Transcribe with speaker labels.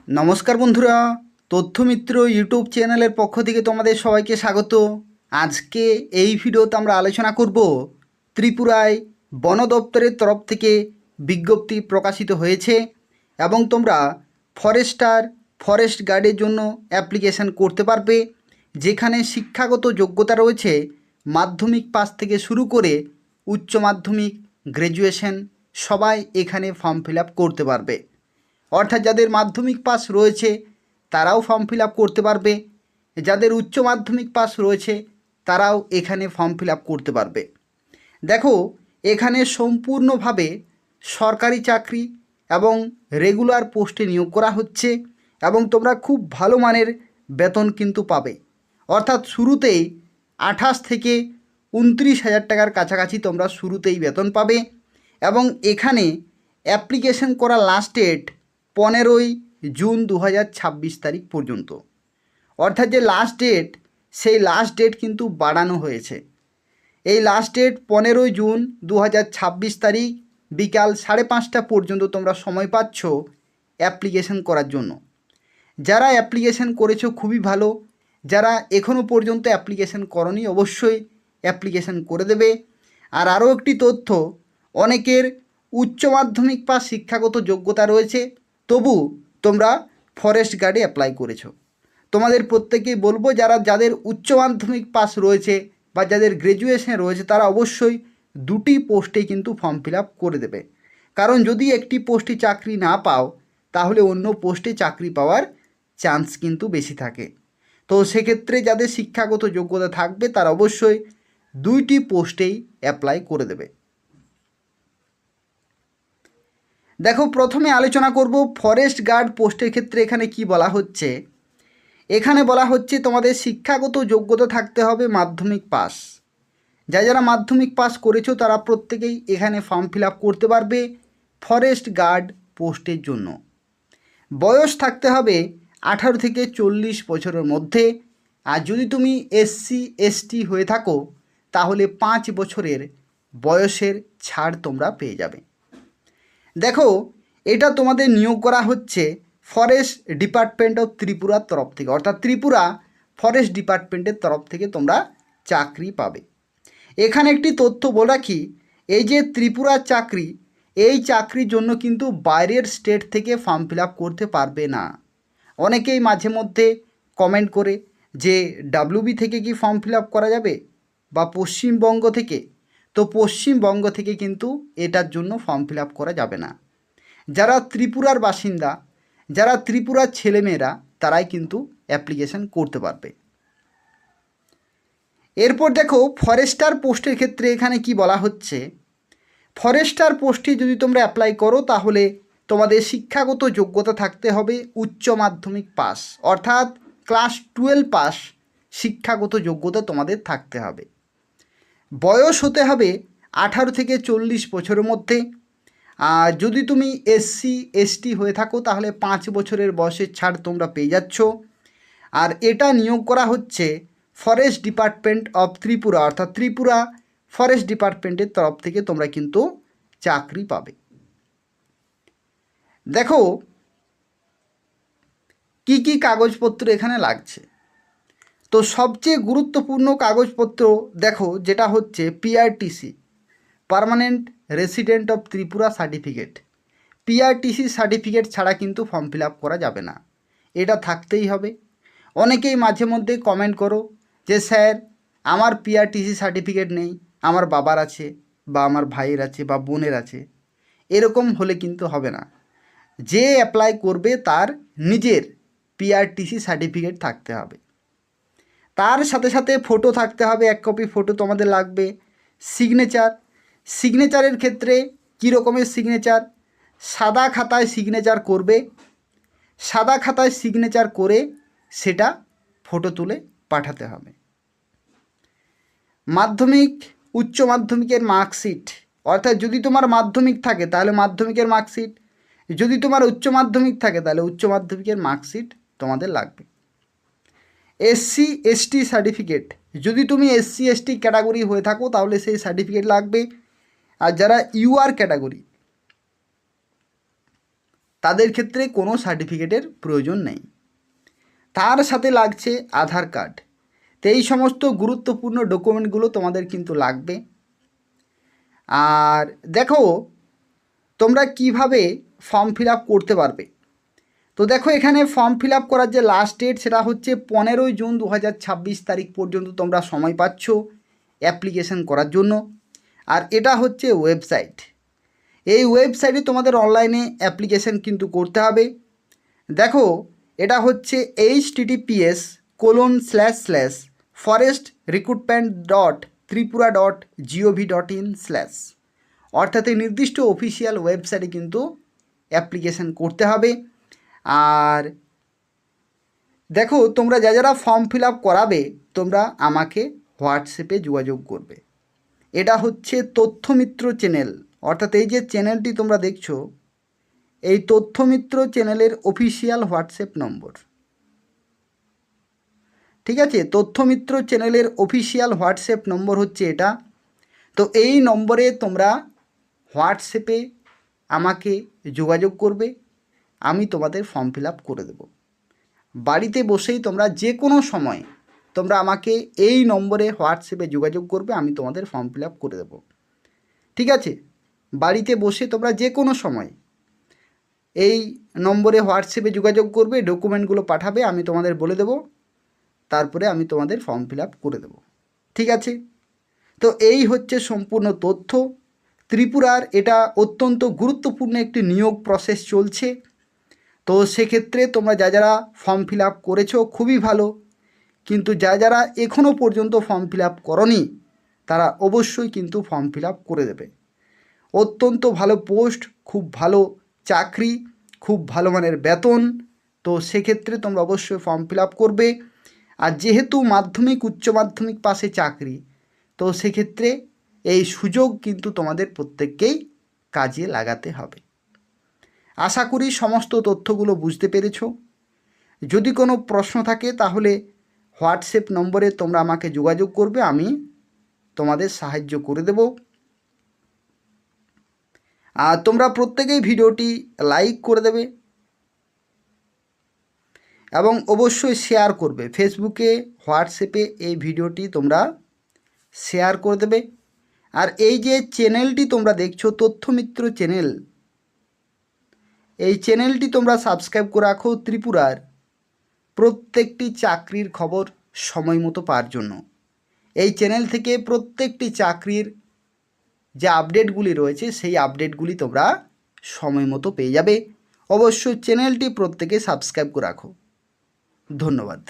Speaker 1: নমস্কার বন্ধুরা, তথ্যমিত্র ইউটিউব চ্যানেলের পক্ষ থেকে তোমাদের সবাইকে স্বাগত। আজকে এই ভিডিওতে আমরা আলোচনা করব ত্রিপুরায় বন দপ্তরের তরফ থেকে বিজ্ঞপ্তি প্রকাশিত হয়েছে এবং তোমরা ফরেস্ট গার্ডের জন্য অ্যাপ্লিকেশান করতে পারবে, যেখানে শিক্ষাগত যোগ্যতা রয়েছে মাধ্যমিক পাস থেকে শুরু করে উচ্চ মাধ্যমিক, গ্র্যাজুয়েশন সবাই এখানে ফর্ম ফিল আপ করতে পারবে। অর্থাৎ যাদের মাধ্যমিক পাস রয়েছে তারাও ফর্ম ফিল আপ করতে পারবে, যাদের উচ্চ মাধ্যমিক পাস রয়েছে তারাও এখানে ফর্ম ফিল আপ করতে পারবে। দেখো, এখানে সম্পূর্ণভাবে সরকারি চাকরি এবং রেগুলার পোস্টে নিয়োগ করা হচ্ছে এবং তোমরা খুব ভালো মানের বেতন কিন্তু পাবে। অর্থাৎ শুরুতেই 28 থেকে 29,000 টাকার কাছাকাছি তোমরা শুরুতেই বেতন পাবে এবং এখানে অ্যাপ্লিকেশন করা লাস্ট ডেট 15ই জুন 2026 তারিখ পর্যন্ত। অর্থাৎ যে লাস্ট ডেট, সেই লাস্ট ডেট কিন্তু বাড়ানো হয়েছে। এই লাস্ট ডেট 15ই জুন 2026 তারিখ বিকাল 5:30 পর্যন্ত তোমরা সময় পাচ্ছ অ্যাপ্লিকেশন করার জন্য। যারা অ্যাপ্লিকেশন করেছো খুবই ভালো, যারা এখনও পর্যন্ত অ্যাপ্লিকেশন করনি অবশ্যই অ্যাপ্লিকেশন করে দেবে। আর আরও একটি তথ্য, অনেকের উচ্চ মাধ্যমিক পাস শিক্ষাগত যোগ্যতা রয়েছে, তবু তোমরা ফরেস্ট গার্ডে অ্যাপ্লাই করেছো। তোমাদের প্রত্যেকেই বলবো, যাদের উচ্চ মাধ্যমিক পাস রয়েছে বা যাদের গ্র্যাজুয়েশন রয়েছে তারা অবশ্যই দুটি পোস্টেই কিন্তু ফর্ম ফিল আপ করে দেবে। কারণ যদি একটি পোস্টে চাকরি না পাও তাহলে অন্য পোস্টে চাকরি পাওয়ার চান্স কিন্তু বেশি থাকে। তো সেক্ষেত্রে যাদের শিক্ষাগত যোগ্যতা থাকবে তারা অবশ্যই দুইটি পোস্টেই অ্যাপ্লাই করে দেবে। দেখো, প্রথমে আলোচনা করব ফরেস্ট গার্ড পোস্টের ক্ষেত্রে এখানে কি বলা হচ্ছে। এখানে বলা হচ্ছে তোমাদের শিক্ষাগত যোগ্যতা থাকতে হবে মাধ্যমিক পাস। যারা মাধ্যমিক পাস করেছো তারা প্রত্যেকেই এখানে ফর্ম ফিল আপ করতে পারবে ফরেস্ট গার্ড পোস্টের জন্য। বয়স থাকতে হবে 18 থেকে 40 বছরের মধ্যে। আর যদি তুমি SC ST হয়ে থাকো তাহলে 5 বছরের বয়সের ছাড় তোমরা পেয়ে যাবে। দেখো, এটা তোমাদের নিয়োগ করা হচ্ছে ফরেস্ট ডিপার্টমেন্ট অফ ত্রিপুরার তরফ থেকে, অর্থাৎ ত্রিপুরা ফরেস্ট ডিপার্টমেন্টের তরফ থেকে তোমরা চাকরি পাবে। এখানে একটি তথ্য বলে রাখি, এই যে ত্রিপুরার চাকরি, এই চাকরির জন্য কিন্তু বাইরের স্টেট থেকে ফর্ম ফিল আপ করতে পারবে না। অনেকেই মাঝে মধ্যে কমেন্ট করে যে WB থেকে কি ফর্ম ফিল আপ করা যাবে বা পশ্চিমবঙ্গ থেকে। তো পশ্চিমবঙ্গ থেকে কিন্তু এটার জন্য ফর্ম ফিল আপ করা যাবে না। যারা ত্রিপুরার বাসিন্দা, যারা ত্রিপুরার ছেলেমেয়েরা, তারাই কিন্তু অ্যাপ্লিকেশন করতে পারবে। এরপর দেখো, ফরেস্টার পোস্টের ক্ষেত্রে এখানে কি বলা হচ্ছে। ফরেস্টার পোস্টে যদি তোমরা অ্যাপ্লাই করো তাহলে তোমাদের শিক্ষাগত যোগ্যতা থাকতে হবে উচ্চ মাধ্যমিক পাস, অর্থাৎ ক্লাস 12 পাস শিক্ষাগত যোগ্যতা তোমাদের থাকতে হবে। বয়স হতে হবে 18 থেকে 40 বছরের মধ্যে। আর যদি তুমি SC ST হয়ে থাকো তাহলে 5 বছরের বয়সের ছাড় তোমরা পেয়ে যাচ্ছ। আর এটা নিয়োগ করা হচ্ছে ফরেস্ট ডিপার্টমেন্ট অফ ত্রিপুরা, অর্থাৎ ত্রিপুরা ফরেস্ট ডিপার্টমেন্টের তরফ থেকে তোমরা কিন্তু চাকরি পাবে। দেখো, কি কি কাগজপত্র এখানে লাগছে। তো সবচেয়ে গুরুত্বপূর্ণ কাগজপত্র দেখো, যেটা হচ্ছে PRTC, permanent resident of Tripura certificate. PRTC certificate ছাড়া কিন্তু ফর্ম ফিল আপ করা যাবে না, এটা থাকতেই হবে। অনেকেই মাঝে মধ্যে কমেন্ট করো যে স্যার আমার PRTC সার্টিফিকেট নেই, আমার বাবার আছে বা আমার ভাইয়ের আছে বা বোনের আছে। এরকম হলে কিন্তু হবে না। যে অ্যাপ্লাই করবে তার নিজের PRTC সার্টিফিকেট থাকতে হবে, তার সাথে সাথে ফটো থাকতে হবে, 1 কপি ফটো তোমাদের লাগবে। সিগনেচারের ক্ষেত্রে কী রকমের সিগনেচার, সাদা খাতায় সিগনেচার করবে, সাদা খাতায় সিগনেচার করে সেটা ফটো তুলে পাঠাতে হবে। মাধ্যমিক, উচ্চ মাধ্যমিকের মার্কশিট, অর্থাৎ যদি তোমার মাধ্যমিক থাকে তাহলে মাধ্যমিকের মার্কশিট, যদি তোমার উচ্চ মাধ্যমিক থাকে তাহলে উচ্চ মাধ্যমিকের মার্কশিট তোমাদের লাগবে। SC ST সার্টিফিকেট, যদি তুমি SC ST ক্যাটাগরি হয়ে থাকো তাহলে সেই সার্টিফিকেট লাগবে। আর যারা UR ক্যাটাগরি, তাদের ক্ষেত্রে কোনো সার্টিফিকেটের প্রয়োজন নেই। তার সাথে লাগছে আধার কার্ড। তো এই সমস্ত গুরুত্বপূর্ণ ডকুমেন্টগুলো তোমাদের কিন্তু লাগবে। আর দেখো তোমরা কিভাবে ফর্ম ফিল আপ করতে পারবে। তো দেখো এখানে ফর্ম ফিল আপ করার যে লাস্ট ডেট সেটা হচ্ছে 15ই জুন 2026 তারিখ পর্যন্ত তোমরা সময় পাচ্ছ অ্যাপ্লিকেশন করার জন্য। আর এটা হচ্ছে ওয়েবসাইট। এই ওয়েবসাইটে তোমাদের অনলাইনে অ্যাপ্লিকেশন কিন্তু করতে হবে। দেখো এটা হচ্ছে https://forestrecruitment.tripura.gov.in/ অর্থাৎ এই নির্দিষ্ট অফিসিয়াল ওয়েবসাইটে কিন্তু অ্যাপ্লিকেশন করতে হবে। আর দেখো তোমরা যারা ফর্ম ফিল আপ করাবে তোমরা আমাকে হোয়াটসঅ্যাপে যোগাযোগ করবে। এটা হচ্ছে তথ্যমিত্র চ্যানেল, অর্থাৎ এই যে চ্যানেলটি তোমরা দেখছো এই তথ্যমিত্র চ্যানেলের অফিসিয়াল হোয়াটসঅ্যাপ নম্বর। ঠিক আছে, তথ্যমিত্র চ্যানেলের অফিসিয়াল হোয়াটসঅ্যাপ নম্বর হচ্ছে এটা। তো এই নম্বরে তোমরা হোয়াটসঅ্যাপে আমাকে যোগাযোগ করবে, আমি তোমাদের ফর্ম ফিল আপ করে দেব। বাড়িতে বসেই তোমরা যে কোনো সময় তোমরা আমাকে এই নম্বরে হোয়াটসঅ্যাপে যোগাযোগ করবে, আমি তোমাদের ফর্ম ফিল আপ করে দেব। ঠিক আছে, বাড়িতে বসে তোমরা যে কোনো সময় এই নম্বরে হোয়াটসঅ্যাপে যোগাযোগ করবে, ডকুমেন্টগুলো পাঠাবে, আমি তোমাদের বলে দেব, তারপরে আমি তোমাদের ফর্ম ফিল আপ করে দেব। ঠিক আছে, তো এই হচ্ছে সম্পূর্ণ তথ্য। ত্রিপুরার এটা অত্যন্ত গুরুত্বপূর্ণ একটি নিয়োগ প্রসেস চলছে। তো সেক্ষেত্রে তোমরা যারা ফর্ম ফিল আপ করেছো খুবই ভালো, কিন্তু যারা এখনও পর্যন্ত ফর্ম ফিল আপ করনি তারা অবশ্যই কিন্তু ফর্ম ফিল আপ করে দেবে। অত্যন্ত ভালো পোস্ট, খুব ভালো চাকরি, খুব ভালো মানের বেতন। তো সেক্ষেত্রে তোমরা অবশ্যই ফর্ম ফিল আপ করবে। আর যেহেতু মাধ্যমিক উচ্চ মাধ্যমিক পাশে চাকরি, তো সেক্ষেত্রে এই সুযোগ কিন্তু তোমাদের প্রত্যেককেই কাজে লাগাতে হবে। আশা করি সমস্ত তথ্যগুলো বুঝতে পেরেছো। যদি কোনো প্রশ্ন থাকে তাহলে হোয়াটসঅ্যাপ নম্বরে তোমরা আমাকে যোগাযোগ করবে, আমি তোমাদের সাহায্য করে দেব। আর তোমরা প্রত্যেকেই ভিডিওটি লাইক করে দেবে এবং অবশ্যই শেয়ার করবে। ফেসবুকে, হোয়াটসঅ্যাপে এই ভিডিওটি তোমরা শেয়ার করে দেবে। আর এই যে চ্যানেলটি তোমরা দেখছো তথ্যমিত্র চ্যানেল, এই চ্যানেলটি তোমরা সাবস্ক্রাইব করে রাখো ত্রিপুরার প্রত্যেকটি চাকরির খবর সময় মতো পাওয়ার জন্য। এই চ্যানেল থেকে প্রত্যেকটি চাকরির যে আপডেটগুলি রয়েছে সেই আপডেটগুলি তোমরা সময় মতো পেয়ে যাবে। অবশ্যই চ্যানেলটি প্রত্যেকে সাবস্ক্রাইব করে রাখো। ধন্যবাদ।